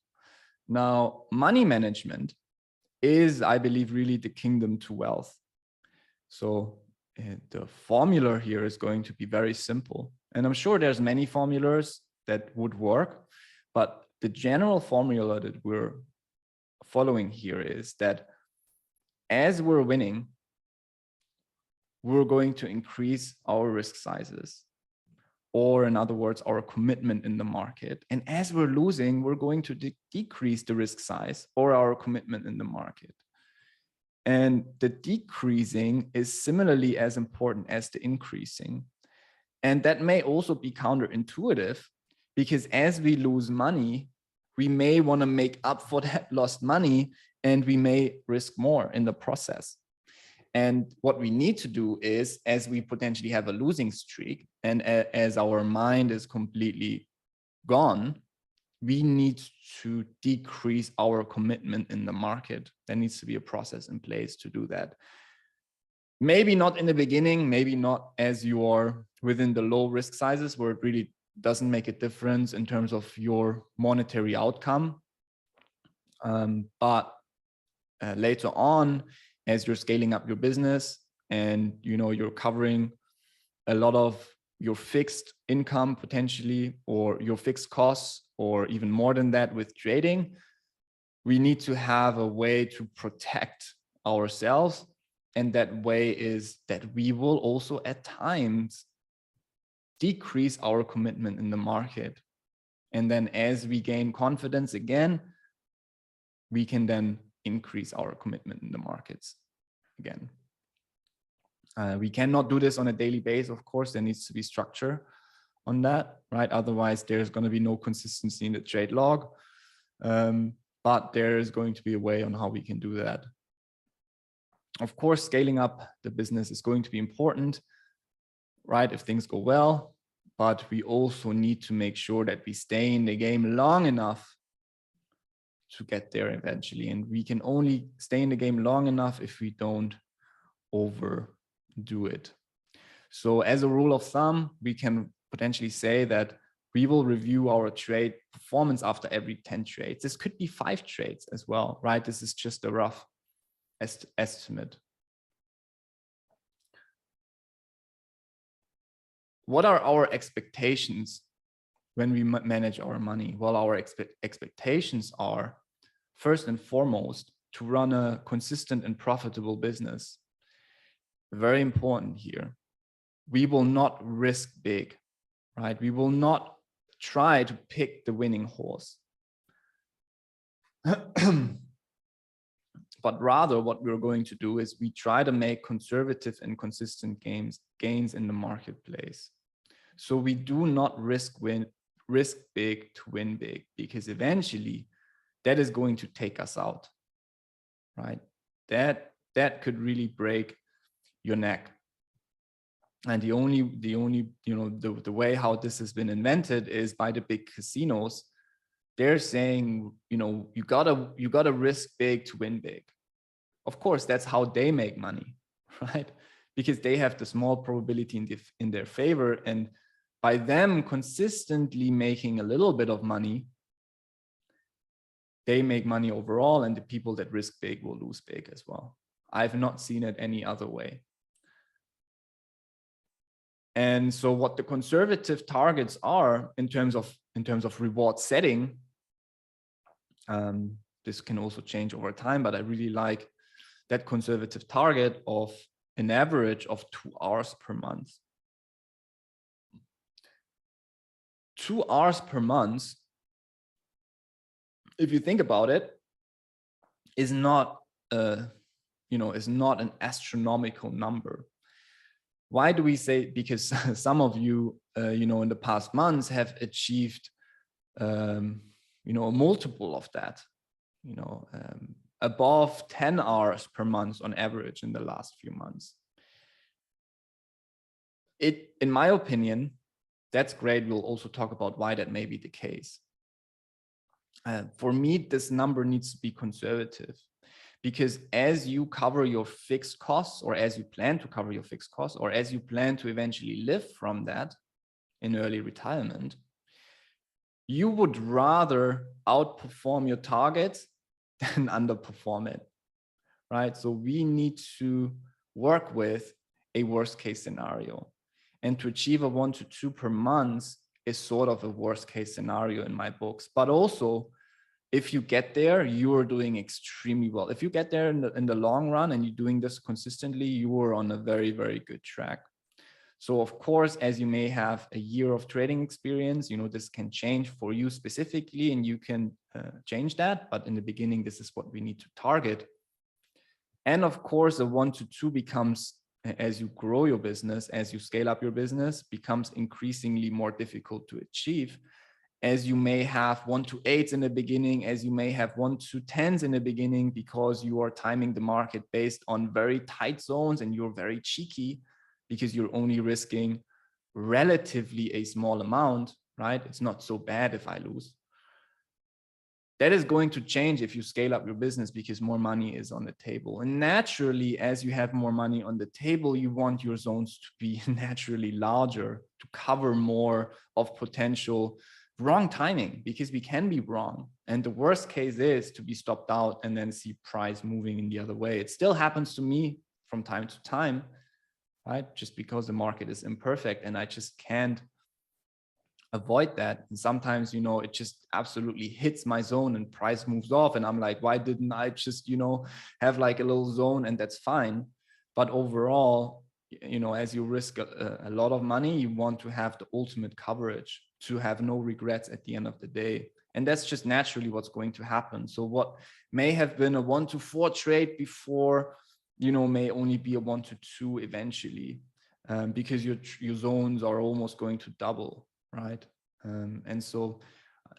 Now, money management is, I believe, really the kingdom to wealth. So the formula here is going to be very simple. And I'm sure there's many formulas that would work, but the general formula that we're following here is that as we're winning, we're going to increase our risk sizes, or in other words, our commitment in the market. And as we're losing, we're going to decrease the risk size or our commitment in the market. And the decreasing is similarly as important as the increasing. And that may also be counterintuitive, because as we lose money, we may want to make up for that lost money, and we may risk more in the process. And what we need to do is, as we potentially have a losing streak, and as our mind is completely gone, we need to decrease our commitment in the market. There needs to be a process in place to do that. Maybe not in the beginning, maybe not as you are within the low risk sizes, where it really doesn't make a difference in terms of your monetary outcome. But later on, as you're scaling up your business and you're covering a lot of your fixed income potentially, or your fixed costs, or even more than that with trading, we need to have a way to protect ourselves. And that way is that we will also at times decrease our commitment in the market. And then as we gain confidence again, we can then increase our commitment in the markets again. We cannot do this on a daily basis. Of course, there needs to be structure on that, right? Otherwise, there's going to be no consistency in the trade log. But there is going to be a way on how we can do that. Of course, scaling up the business is going to be important, right? If things go well, but we also need to make sure that we stay in the game long enough to get there eventually. And we can only stay in the game long enough if we don't overdo it. So as a rule of thumb, we can potentially say that we will review our trade performance after every 10 trades. This could be 5 trades as well, right? This is just a rough estimate. What are our expectations when we manage our money? Well, our expectations are, first and foremost, to run a consistent and profitable business. Very important here. We will not risk big, right? We will not try to pick the winning horse. But rather what we're going to do is we try to make conservative and consistent gains in the marketplace. So we do not risk big to win big, because eventually that is going to take us out, right? That could really break your neck. And the way how this has been invented is by the big casinos. They're saying, you gotta risk big to win big. Of course, that's how they make money, right? Because they have the small probability in their favor, and by them consistently making a little bit of money, they make money overall, and the people that risk big will lose big as well. I've not seen it any other way. And so what the conservative targets are in terms of reward setting, this can also change over time, but I really like that conservative target of an average of 2 hours per month. 2 hours per month, if you think about it, is not is not an astronomical number. Why do we say? Because some of you, in the past months have achieved, a multiple of that, above 10 hours per month on average in the last few months. In my opinion, that's great. We'll also talk about why that may be the case. For me, this number needs to be conservative, because as you cover your fixed costs, or as you plan to cover your fixed costs, or as you plan to eventually live from that in early retirement, you would rather outperform your targets than underperform it. right? So we need to work with a worst case scenario. And to achieve a 1 to 2 per month is sort of a worst case scenario in my books. But also, if you get there, you are doing extremely well. If you get there in the long run and you're doing this consistently, you are on a very, very good track. So of course, as you may have a year of trading experience, this can change for you specifically and you can change that. But in the beginning, this is what we need to target. And of course, a 1 to 2 becomes, as you grow your business, as you scale up your business, becomes increasingly more difficult to achieve, as you may have 1 to 8s in the beginning, as you may have 1 to 10s in the beginning, because you are timing the market based on very tight zones and you're very cheeky because you're only risking relatively a small amount, right? It's not so bad if I lose. That is going to change if you scale up your business because more money is on the table. And naturally, as you have more money on the table, you want your zones to be naturally larger to cover more of potential wrong timing, because we can be wrong. And the worst case is to be stopped out and then see price moving in the other way. It still happens to me from time to time, right? Just because the market is imperfect and I just can't avoid that. And sometimes, it just absolutely hits my zone and price moves off. And I'm like, why didn't I just, have like a little zone, and that's fine. But overall, as you risk a lot of money, you want to have the ultimate coverage to have no regrets at the end of the day. And that's just naturally what's going to happen. So what may have been a 1 to 4 trade before, may only be a 1 to 2 eventually, because your zones are almost going to double, right? And so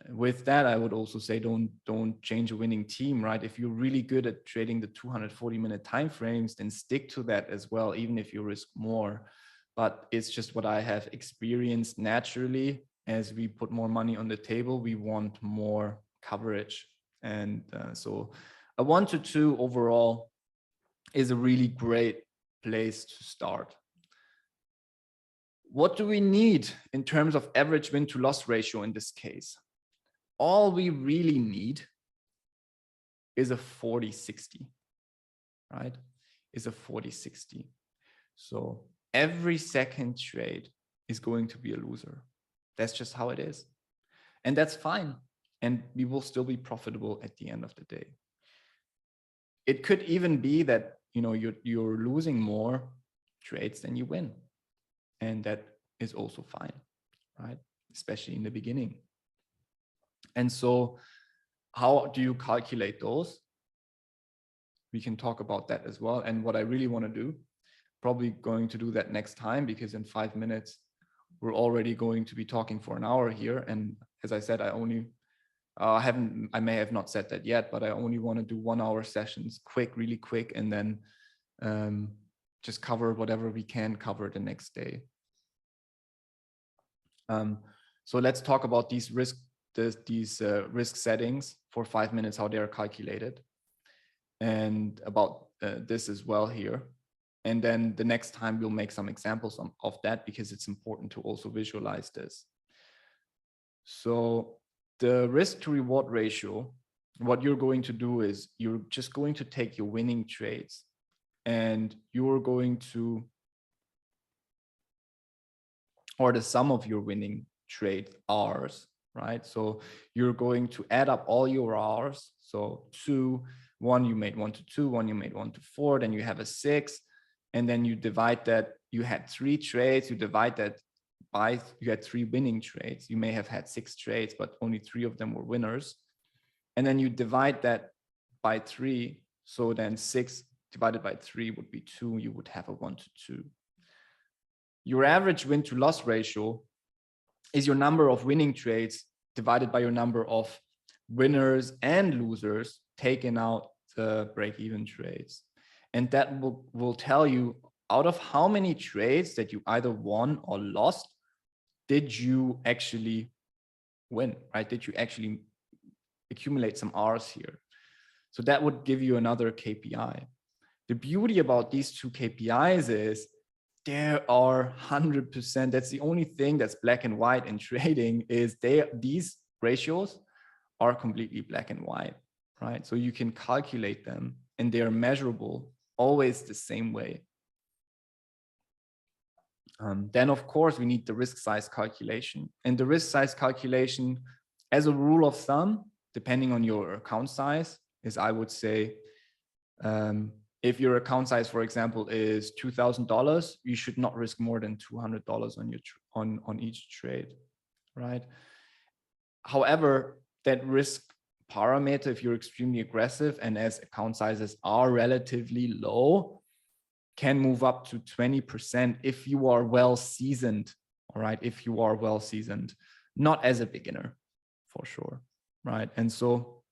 with that, I would also say don't change a winning team, right? If you're really good at trading the 240-minute timeframes, then stick to that as well, even if you risk more. But it's just what I have experienced naturally. As we put more money on the table, we want more coverage. And so a 1 to 2 overall is a really great place to start. What do we need in terms of average win to loss ratio in this case? All we really need is a 40-60, right? Is a 40-60. So every second trade is going to be a loser. That's just how it is. And that's fine. And we will still be profitable at the end of the day. It could even be that, you're losing more trades than you win. And that is also fine, right? Especially in the beginning. And so how do you calculate those? We can talk about that as well. And what I really want to do, probably going to do that next time, because in 5 minutes, we're already going to be talking for an hour here. And as I said, I may have not said that yet, but I only want to do 1 hour sessions, really quick, and then just cover whatever we can cover the next day. So let's talk about these risk settings for 5 minutes, how they are calculated, and about this as well here. And then the next time we'll make some examples of that, because it's important to also visualize this. So the risk to reward ratio, what you're going to do is you're just going to take your winning trades and you're going to, or the sum of your winning trade R's, right? So you're going to add up all your R's. So 2, 1, you made 1 to 2, 1, you made 1 to 4, then you have a 6. And then you divide that, you had 3 trades, you divide that by, you had 3 winning trades. You may have had 6 trades, but only 3 of them were winners. And then you divide that by 3. So then 6 divided by 3 would be 2. You would have a 1 to 2. Your average win to loss ratio is your number of winning trades divided by your number of winners and losers taken out the break-even trades. And that will tell you out of how many trades that you either won or lost, did you actually win, right? Did you actually accumulate some R's here? So that would give you another KPI. The beauty about these 2 KPIs is there are 100%. That's the only thing that's black and white in trading, is these ratios are completely black and white, right? So you can calculate them and they are measurable always the same way. Then, of course, we need the risk size calculation. And the risk size calculation, as a rule of thumb, depending on your account size, is, I would say, if your account size, for example, is $2,000, you should not risk more than $200 on each trade, right? However, that risk parameter, if you're extremely aggressive and as account sizes are relatively low, can move up to 20% if you are well seasoned, all right? If you are well seasoned, not as a beginner, for sure, right? And so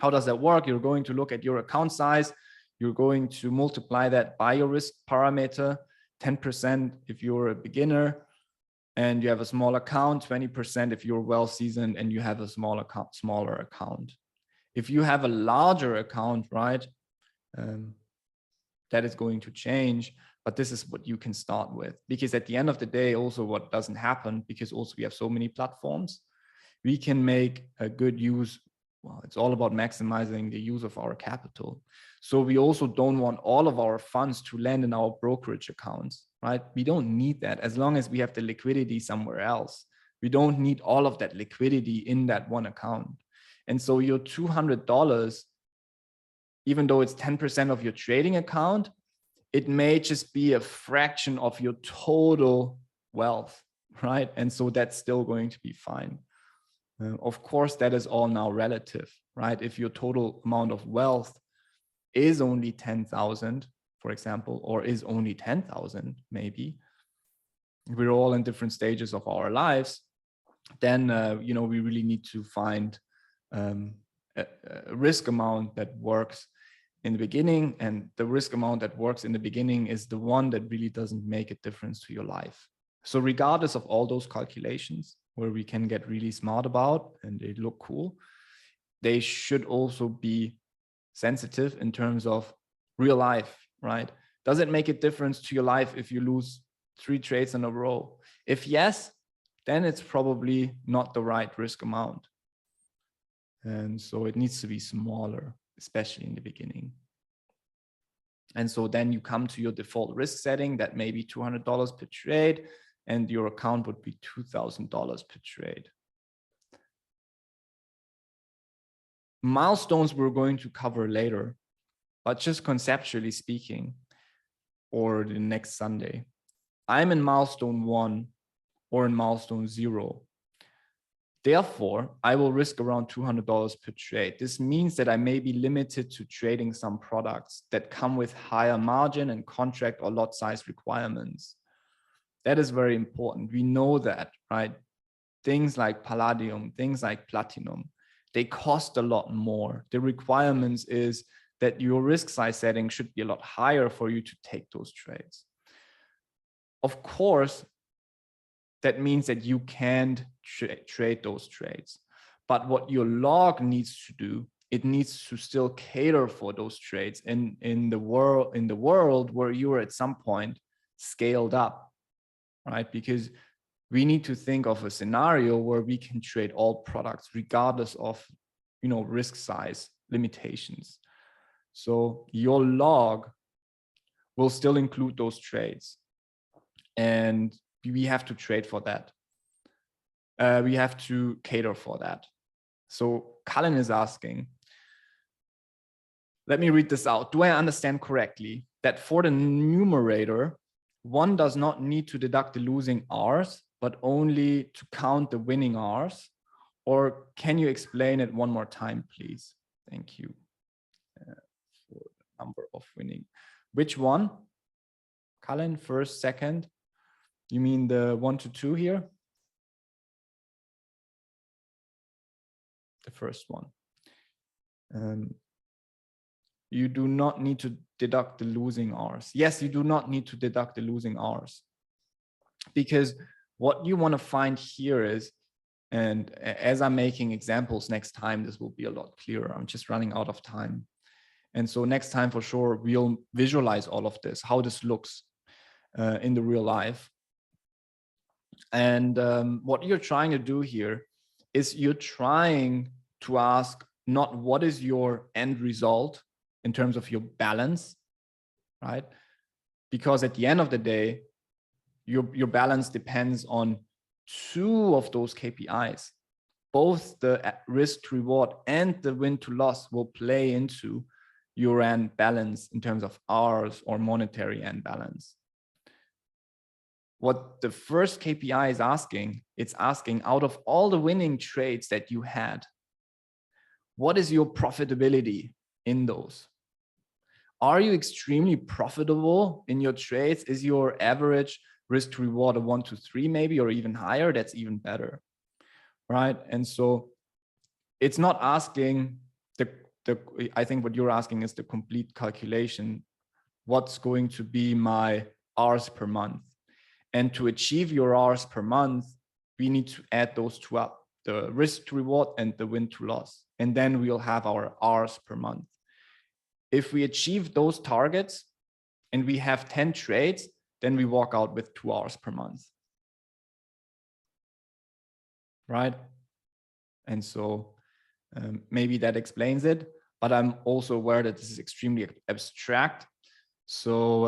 how does that work? You're going to look at your account size. You're going to multiply that by your risk parameter, 10% if you're a beginner and you have a small account, 20% if you're well seasoned and you have a smaller account. If you have a larger account, right, that is going to change, but this is what you can start with. Because at the end of the day, also what doesn't happen, because also we have so many platforms, we can make a good use. Well, it's all about maximizing the use of our capital. So we also don't want all of our funds to land in our brokerage accounts, right? We don't need that as long as we have the liquidity somewhere else. We don't need all of that liquidity in that one account. And so your $200, even though it's 10% of your trading account, it may just be a fraction of your total wealth, right? And so that's still going to be fine. Of course, that is all now relative, right? If your total amount of wealth is only 10,000, for example, or is only 10,000, maybe, we're all in different stages of our lives, then, we really need to find a risk amount that works in the beginning. And the risk amount that works in the beginning is the one that really doesn't make a difference to your life. So regardless of all those calculations where we can get really smart about and they look cool, they should also be sensitive in terms of real life, right? Does it make a difference to your life if you lose 3 trades in a row? If yes, then it's probably not the right risk amount. And so it needs to be smaller, especially in the beginning. And so then you come to your default risk setting that may be $200 per trade, and your account would be $2,000 per trade. Milestones we're going to cover later, but just conceptually speaking, or the next Sunday, I'm in milestone 1 or in milestone 0. Therefore, I will risk around $200 per trade. This means that I may be limited to trading some products that come with higher margin and contract or lot size requirements. That is very important. We know that, right? Things like palladium, things like platinum, they cost a lot more. The requirements is that your risk size setting should be a lot higher for you to take those trades. Of course, that means that you can't trade those trades. But what your log needs to do, it needs to still cater for those trades in the world where you are at some point scaled up, right? Because we need to think of a scenario where we can trade all products regardless of, risk size limitations. So your log will still include those trades, and we have to trade for that. We have to cater for that. So Cullen is asking, let me read this out. Do I understand correctly that for the numerator, one does not need to deduct the losing R's, but only to count the winning R's? Or can you explain it one more time, please? Thank you for the number of winning. Which one? Cullen, first, second? You mean the 1 to 2 here? The first one. You do not need to deduct the losing R's. Yes, you do not need to deduct the losing R's. Because what you want to find here is, and as I'm making examples next time, this will be a lot clearer. I'm just running out of time. And so next time for sure, we'll visualize all of this, how this looks in the real life. And what you're trying to do here is you're trying to ask not what is your end result in terms of your balance, right? Because at the end of the day, your balance depends on two of those KPIs. Both the risk to reward and the win to loss will play into your end balance in terms of hours or monetary end balance. What the first KPI is asking, it's asking, out of all the winning trades that you had, what is your profitability in those? Are you extremely profitable in your trades? Is your average risk to reward a 1 to 3 maybe, or even higher? That's even better, right? And so it's not asking I think what you're asking is the complete calculation. What's going to be my hours per month? And to achieve your hours per month, we need to add those two up, the risk to reward and the win to loss. And then we'll have our hours per month. If we achieve those targets and we have 10 trades, then we walk out with 2 hours per month. Right? And so maybe that explains it, but I'm also aware that this is extremely abstract. So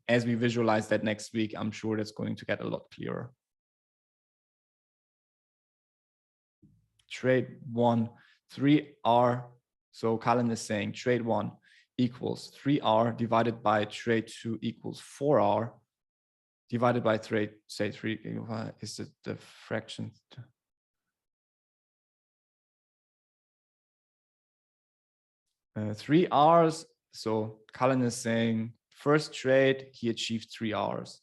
as we visualize that next week, I'm sure that's going to get a lot clearer. Trade 1, 3R. So Colin is saying trade 1 equals 3R divided by trade 2 equals 4R divided by trade, say 3, is it the fraction? 3 hours. So Colin is saying first trade, he achieved 3 hours.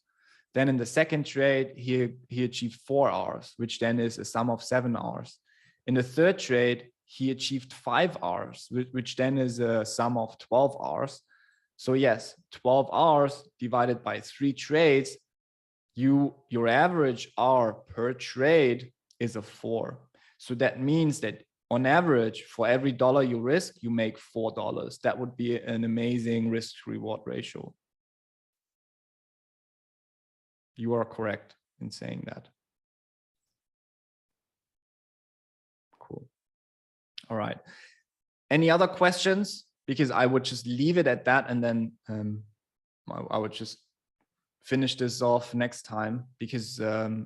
Then in the second trade, he achieved 4 hours, which then is a sum of 7 hours. In the third trade, he achieved 5 hours, which then is a sum of 12 hours. So yes, 12 hours divided by 3 trades, your average hour per trade is a 4. So that means that on average, for every dollar you risk, you make $4. That would be an amazing risk to reward ratio. You are correct in saying that. Cool. All right. Any other questions? Because I would just leave it at that, and then I would just finish this off next time, because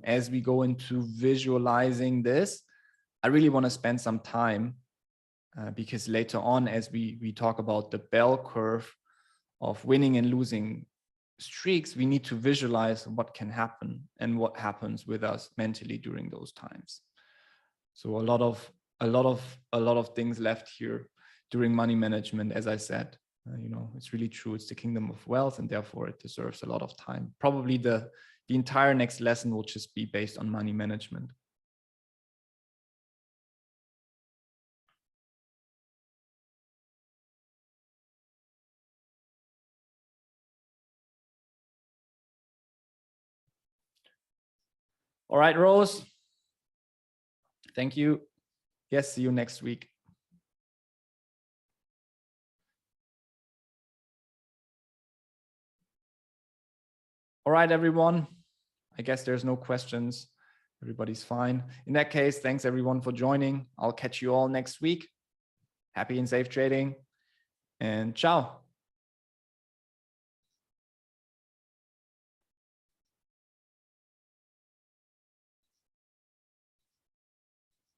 as we go into visualizing this, I really want to spend some time because later on, as we talk about the bell curve of winning and losing streaks, we need to visualize what can happen and what happens with us mentally during those times. So a lot of things left here during money management. As I said, you know, it's really true. It's the kingdom of wealth, and therefore it deserves a lot of time. Probably the entire next lesson will just be based on money management. All right, Rose. Thank you. Yes, see you next week. All right, everyone. I guess there's no questions. Everybody's fine. In that case, thanks everyone for joining. I'll catch you all next week. Happy and safe trading, and ciao.